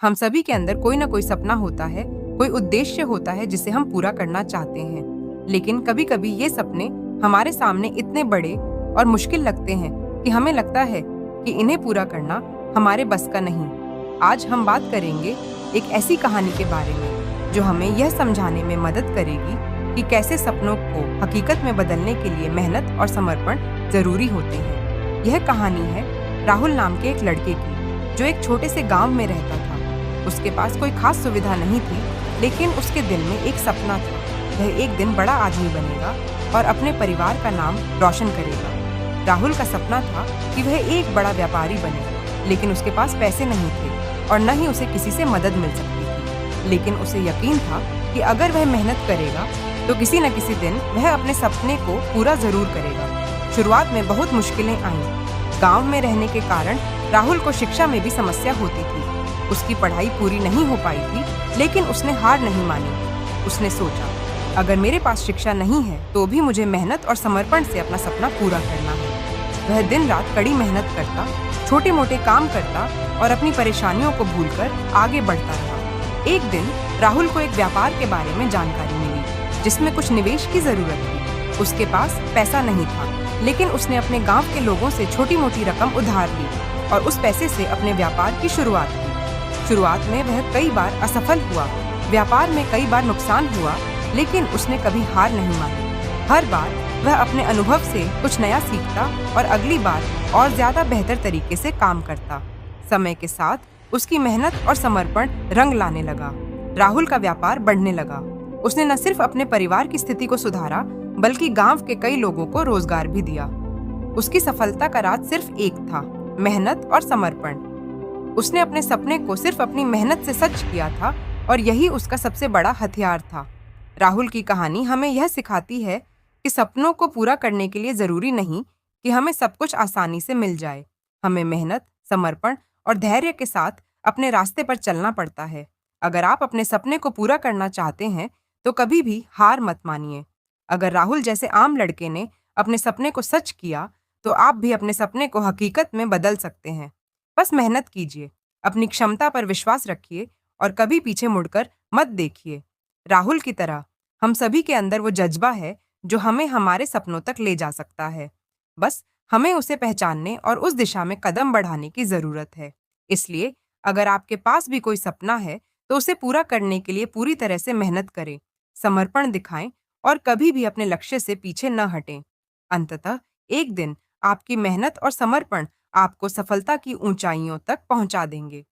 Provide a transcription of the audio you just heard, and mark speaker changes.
Speaker 1: हम सभी के अंदर कोई ना कोई सपना होता है, कोई उद्देश्य होता है जिसे हम पूरा करना चाहते हैं। लेकिन कभी-कभी ये सपने हमारे सामने इतने बड़े और मुश्किल लगते हैं कि हमें लगता है कि इन्हें पूरा करना हमारे बस का नहीं। आज हम बात करेंगे एक ऐसी कहानी के बारे में जो हमें यह समझाने में मदद करेगी कि कैसे सपनों को हकीकत में बदलने के लिए मेहनत और समर्पण जरूरी होते हैं। यह कहानी है राहुल नाम के एक लड़के की, जो एक छोटे से गांव में रहता था। उसके पास कोई खास सुविधा नहीं थी, लेकिन उसके दिल में एक सपना था। वह एक दिन बड़ा आदमी बनेगा और अपने परिवार का नाम रोशन करेगा। राहुल का सपना था कि वह एक बड़ा व्यापारी बने, लेकिन उसके पास पैसे नहीं थे और न ही उसे किसी से मदद मिल सकती थी। लेकिन उसे यकीन था कि अगर वह मेहनत करेगा तो किसी न किसी दिन वह अपने सपने को पूरा जरूर करेगा। शुरुआत में बहुत मुश्किलें आईं। गांव में रहने के कारण राहुल को शिक्षा में भी समस्या होती थी। उसकी पढ़ाई पूरी नहीं हो पाई थी, लेकिन उसने हार नहीं मानी। उसने सोचा, अगर मेरे पास शिक्षा नहीं है तो भी मुझे मेहनत और समर्पण से अपना सपना पूरा करना है। वह दिन रात कड़ी मेहनत करता, छोटे मोटे काम करता और अपनी परेशानियों को भूलकर आगे बढ़ता रहा। एक दिन राहुल को एक व्यापार के बारे में जानकारी मिली, जिसमें कुछ निवेश की जरूरत थी। उसके पास पैसा नहीं था, लेकिन उसने अपने गांव के लोगों से छोटी मोटी रकम उधार ली और उस पैसे से अपने व्यापार की शुरुआत की। शुरुआत में वह कई बार असफल हुआ, व्यापार में कई बार नुकसान हुआ, लेकिन उसने कभी हार नहीं मानी। हर बार वह अपने अनुभव से कुछ नया सीखता और अगली बार और ज्यादा बेहतर तरीके से काम करता। समय के साथ उसकी मेहनत और समर्पण रंग लाने लगा। राहुल का व्यापार बढ़ने लगा। उसने न सिर्फ अपने परिवार की स्थिति को सुधारा, बल्कि गांव के कई लोगों को रोजगार भी दिया। उसकी सफलता का राज सिर्फ एक था, मेहनत और समर्पण। उसने अपने सपने को सिर्फ अपनी मेहनत से सच किया था और यही उसका सबसे बड़ा हथियार था। राहुल की कहानी हमें यह सिखाती है कि सपनों को पूरा करने के लिए जरूरी नहीं कि हमें सब कुछ आसानी से मिल जाए। हमें मेहनत, समर्पण और धैर्य के साथ अपने रास्ते पर चलना पड़ता है। अगर आप अपने सपने को पूरा करना चाहते हैं तो कभी भी हार मत मानिए। अगर राहुल जैसे आम लड़के ने अपने सपने को सच किया, तो आप भी अपने सपने को हकीकत में बदल सकते हैं। बस मेहनत कीजिए, अपनी क्षमता पर विश्वास रखिए और कभी पीछे मुड़कर मत देखिए। राहुल की तरह हम सभी के अंदर वो जज्बा है जो हमें हमारे सपनों तक ले जा सकता है। बस हमें उसे पहचानने और उस दिशा में कदम बढ़ाने की जरूरत है। इसलिए अगर आपके पास भी कोई सपना है तो उसे पूरा करने के लिए पूरी तरह से मेहनत करें, समर्पण दिखाएं और कभी भी अपने लक्ष्य से पीछे न हटें। अंततः एक दिन आपकी मेहनत और समर्पण आपको सफलता की ऊंचाइयों तक पहुंचा देंगे।